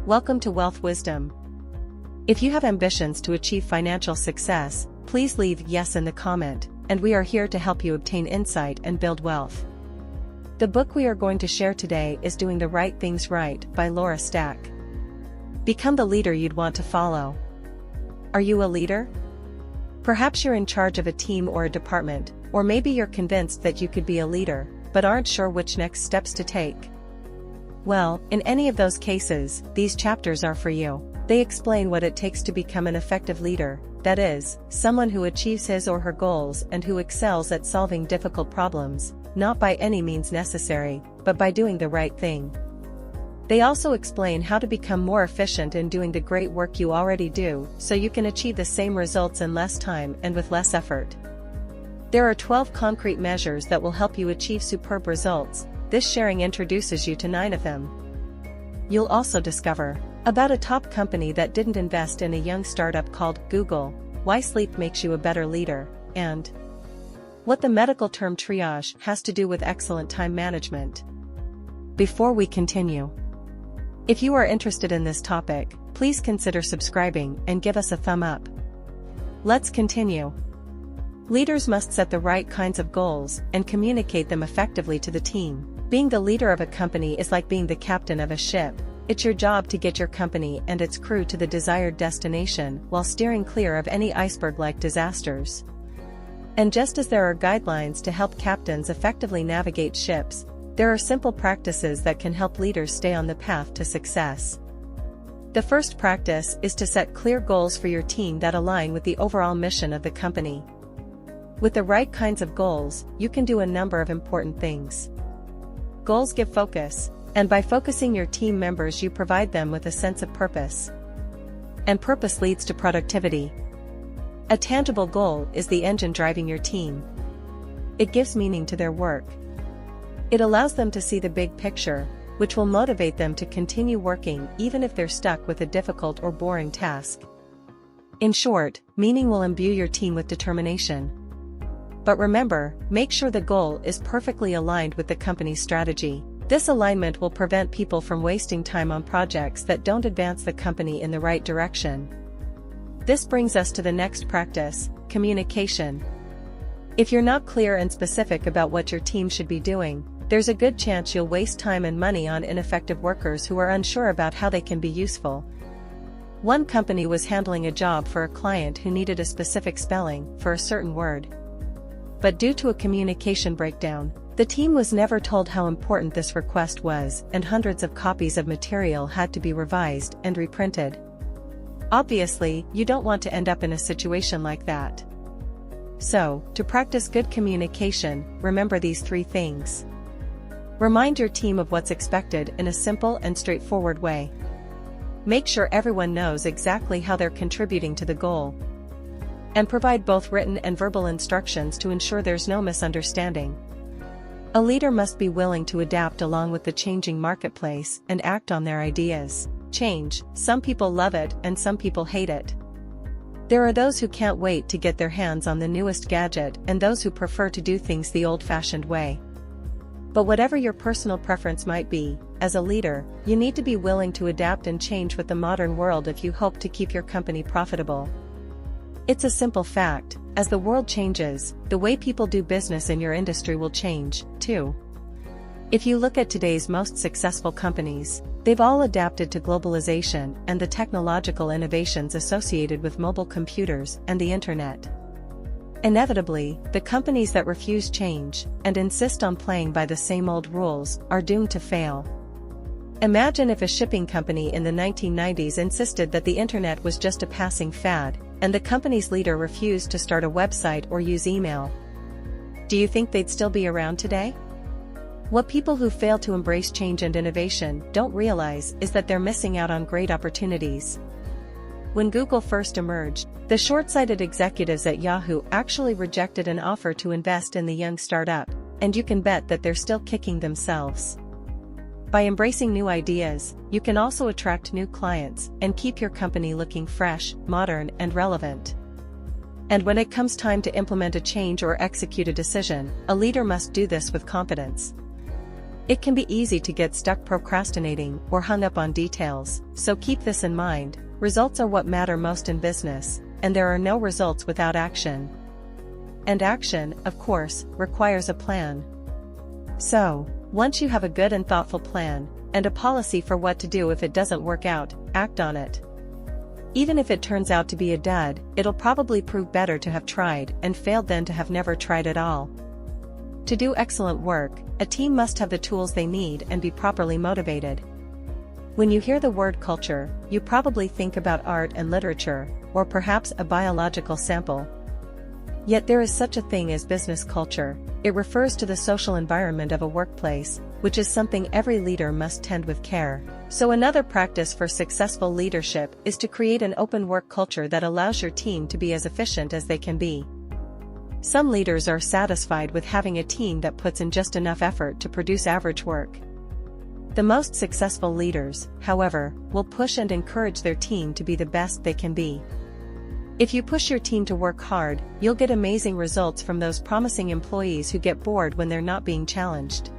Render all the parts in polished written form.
Welcome to Wealth Wisdom. If you have ambitions to achieve financial success, please leave yes in the comment, and we are here to help you obtain insight and build wealth. The book we are going to share today is Doing the Right Things Right by Laura Stack. Become the leader you'd want to follow. Are you a leader? Perhaps you're in charge of a team or a department, or maybe you're convinced that you could be a leader, but aren't sure which next steps to take. Well, in any of those cases, these chapters are for you. They explain what it takes to become an effective leader, that is, someone who achieves his or her goals and who excels at solving difficult problems, not by any means necessary, but by doing the right thing. They also explain how to become more efficient in doing the great work you already do, so you can achieve the same results in less time and with less effort. There are 12 concrete measures that will help you achieve superb results. This sharing introduces you to 9 of them. You'll also discover about a top company that didn't invest in a young startup called Google, why sleep makes you a better leader, and what the medical term triage has to do with excellent time management. Before we continue, if you are interested in this topic, please consider subscribing and give us a thumb up. Let's continue. Leaders must set the right kinds of goals and communicate them effectively to the team. Being the leader of a company is like being the captain of a ship. It's your job to get your company and its crew to the desired destination while steering clear of any iceberg-like disasters. And just as there are guidelines to help captains effectively navigate ships, there are simple practices that can help leaders stay on the path to success. The first practice is to set clear goals for your team that align with the overall mission of the company. With the right kinds of goals, you can do a number of important things. Goals give focus, and by focusing your team members you provide them with a sense of purpose. And purpose leads to productivity. A tangible goal is the engine driving your team. It gives meaning to their work. It allows them to see the big picture, which will motivate them to continue working even if they're stuck with a difficult or boring task. In short, meaning will imbue your team with determination. But remember, make sure the goal is perfectly aligned with the company's strategy. This alignment will prevent people from wasting time on projects that don't advance the company in the right direction. This brings us to the next practice, communication. If you're not clear and specific about what your team should be doing, there's a good chance you'll waste time and money on ineffective workers who are unsure about how they can be useful. One company was handling a job for a client who needed a specific spelling for a certain word. But due to a communication breakdown, the team was never told how important this request was, and hundreds of copies of material had to be revised and reprinted. Obviously, you don't want to end up in a situation like that. So, to practice good communication, remember these 3 things. Remind your team of what's expected in a simple and straightforward way. Make sure everyone knows exactly how they're contributing to the goal. And provide both written and verbal instructions to ensure there's no misunderstanding. A leader must be willing to adapt along with the changing marketplace and act on their ideas. Change, some people love it and some people hate it. There are those who can't wait to get their hands on the newest gadget and those who prefer to do things the old-fashioned way. But whatever your personal preference might be, as a leader, you need to be willing to adapt and change with the modern world if you hope to keep your company profitable. It's a simple fact, as the world changes, the way people do business in your industry will change, too. If you look at today's most successful companies, they've all adapted to globalization and the technological innovations associated with mobile computers and the internet. Inevitably, the companies that refuse change and insist on playing by the same old rules are doomed to fail. Imagine if a shipping company in the 1990s insisted that the internet was just a passing fad, and the company's leader refused to start a website or use email. Do you think they'd still be around today? What people who fail to embrace change and innovation don't realize is that they're missing out on great opportunities. When Google first emerged, the short-sighted executives at Yahoo actually rejected an offer to invest in the young startup, and you can bet that they're still kicking themselves. By embracing new ideas, you can also attract new clients and keep your company looking fresh, modern, and relevant. And when it comes time to implement a change or execute a decision, a leader must do this with confidence. It can be easy to get stuck procrastinating or hung up on details, so keep this in mind: results are what matter most in business, and there are no results without action. And action, of course, requires a plan. So, once you have a good and thoughtful plan, and a policy for what to do if it doesn't work out, act on it. Even if it turns out to be a dud, it'll probably prove better to have tried and failed than to have never tried at all. To do excellent work, a team must have the tools they need and be properly motivated. When you hear the word culture, you probably think about art and literature, or perhaps a biological sample. Yet there is such a thing as business culture. It refers to the social environment of a workplace, which is something every leader must tend with care. So another practice for successful leadership is to create an open work culture that allows your team to be as efficient as they can be. Some leaders are satisfied with having a team that puts in just enough effort to produce average work. The most successful leaders, however, will push and encourage their team to be the best they can be. If you push your team to work hard, you'll get amazing results from those promising employees who get bored when they're not being challenged.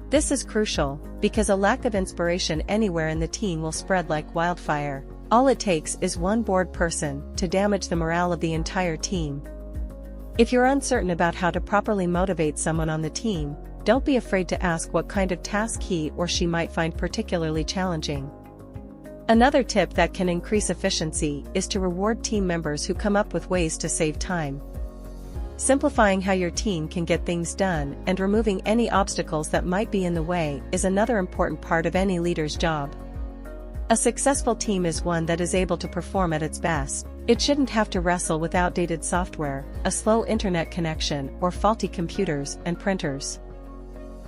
This is crucial, because a lack of inspiration anywhere in the team will spread like wildfire. All it takes is one bored person to damage the morale of the entire team. If you're uncertain about how to properly motivate someone on the team, don't be afraid to ask what kind of task he or she might find particularly challenging. Another tip that can increase efficiency is to reward team members who come up with ways to save time. Simplifying how your team can get things done and removing any obstacles that might be in the way is another important part of any leader's job. A successful team is one that is able to perform at its best. It shouldn't have to wrestle with outdated software, a slow internet connection, or faulty computers and printers.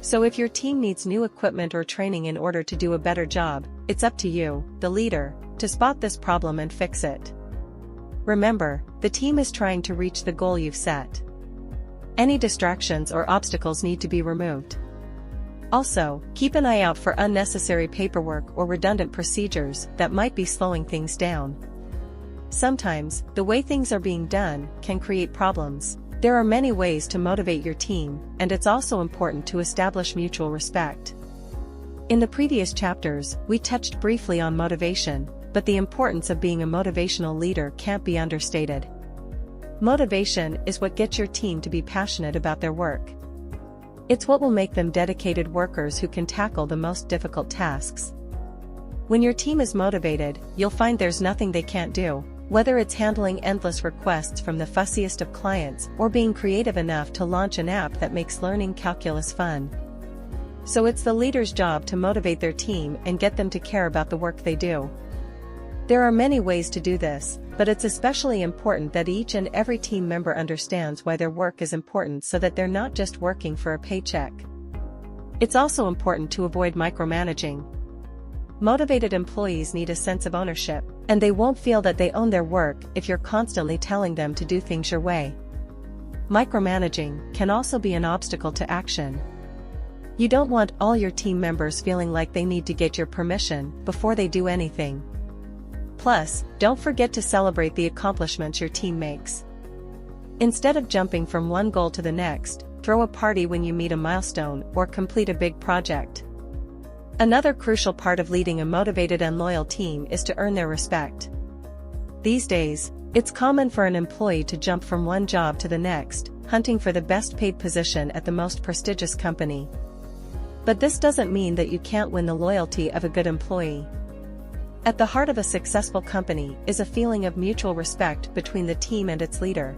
So if your team needs new equipment or training in order to do a better job, it's up to you, the leader, to spot this problem and fix it. Remember, the team is trying to reach the goal you've set. Any distractions or obstacles need to be removed. Also, keep an eye out for unnecessary paperwork or redundant procedures that might be slowing things down. Sometimes, the way things are being done can create problems. There are many ways to motivate your team, and it's also important to establish mutual respect. In the previous chapters, we touched briefly on motivation, but the importance of being a motivational leader can't be understated. Motivation is what gets your team to be passionate about their work. It's what will make them dedicated workers who can tackle the most difficult tasks. When your team is motivated, you'll find there's nothing they can't do. Whether it's handling endless requests from the fussiest of clients or being creative enough to launch an app that makes learning calculus fun. So it's the leader's job to motivate their team and get them to care about the work they do. There are many ways to do this, but it's especially important that each and every team member understands why their work is important so that they're not just working for a paycheck. It's also important to avoid micromanaging. Motivated employees need a sense of ownership, and they won't feel that they own their work if you're constantly telling them to do things your way. Micromanaging can also be an obstacle to action. You don't want all your team members feeling like they need to get your permission before they do anything. Plus, don't forget to celebrate the accomplishments your team makes. Instead of jumping from one goal to the next, throw a party when you meet a milestone or complete a big project. Another crucial part of leading a motivated and loyal team is to earn their respect. These days, it's common for an employee to jump from one job to the next, hunting for the best paid position at the most prestigious company. But this doesn't mean that you can't win the loyalty of a good employee. At the heart of a successful company is a feeling of mutual respect between the team and its leader.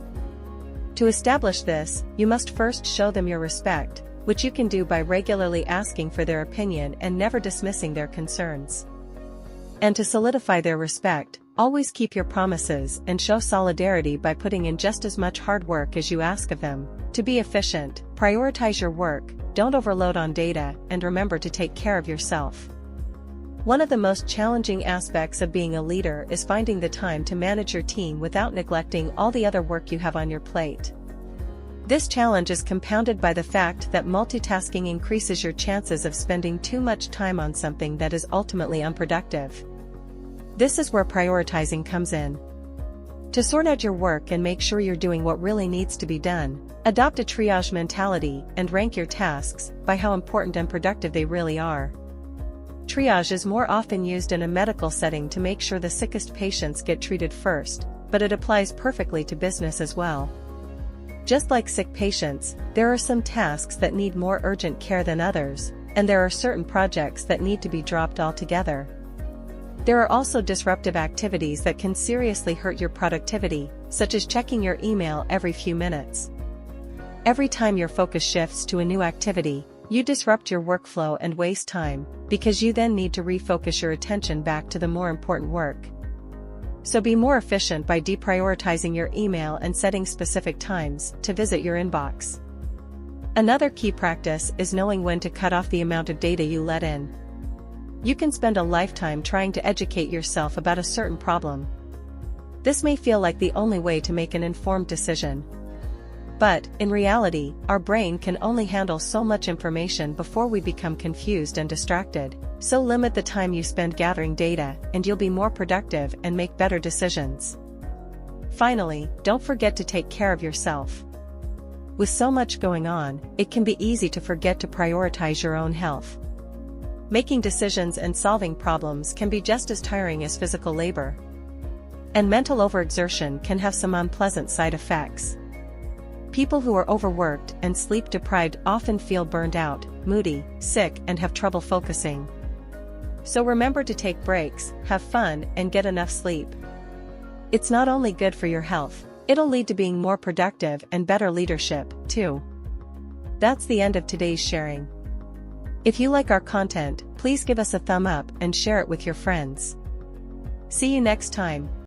To establish this, you must first show them your respect, which you can do by regularly asking for their opinion and never dismissing their concerns. And to solidify their respect, always keep your promises and show solidarity by putting in just as much hard work as you ask of them. To be efficient, prioritize your work, don't overload on data, and remember to take care of yourself. One of the most challenging aspects of being a leader is finding the time to manage your team without neglecting all the other work you have on your plate. This challenge is compounded by the fact that multitasking increases your chances of spending too much time on something that is ultimately unproductive. This is where prioritizing comes in. To sort out your work and make sure you're doing what really needs to be done, adopt a triage mentality and rank your tasks by how important and productive they really are. Triage is more often used in a medical setting to make sure the sickest patients get treated first, but it applies perfectly to business as well. Just like sick patients, there are some tasks that need more urgent care than others, and there are certain projects that need to be dropped altogether. There are also disruptive activities that can seriously hurt your productivity, such as checking your email every few minutes. Every time your focus shifts to a new activity, you disrupt your workflow and waste time, because you then need to refocus your attention back to the more important work. So be more efficient by deprioritizing your email and setting specific times to visit your inbox. Another key practice is knowing when to cut off the amount of data you let in. You can spend a lifetime trying to educate yourself about a certain problem. This may feel like the only way to make an informed decision. But, in reality, our brain can only handle so much information before we become confused and distracted, so limit the time you spend gathering data and you'll be more productive and make better decisions. Finally, don't forget to take care of yourself. With so much going on, it can be easy to forget to prioritize your own health. Making decisions and solving problems can be just as tiring as physical labor. And mental overexertion can have some unpleasant side effects. People who are overworked and sleep-deprived often feel burned out, moody, sick, and have trouble focusing. So remember to take breaks, have fun, and get enough sleep. It's not only good for your health, it'll lead to being more productive and better leadership, too. That's the end of today's sharing. If you like our content, please give us a thumb up and share it with your friends. See you next time.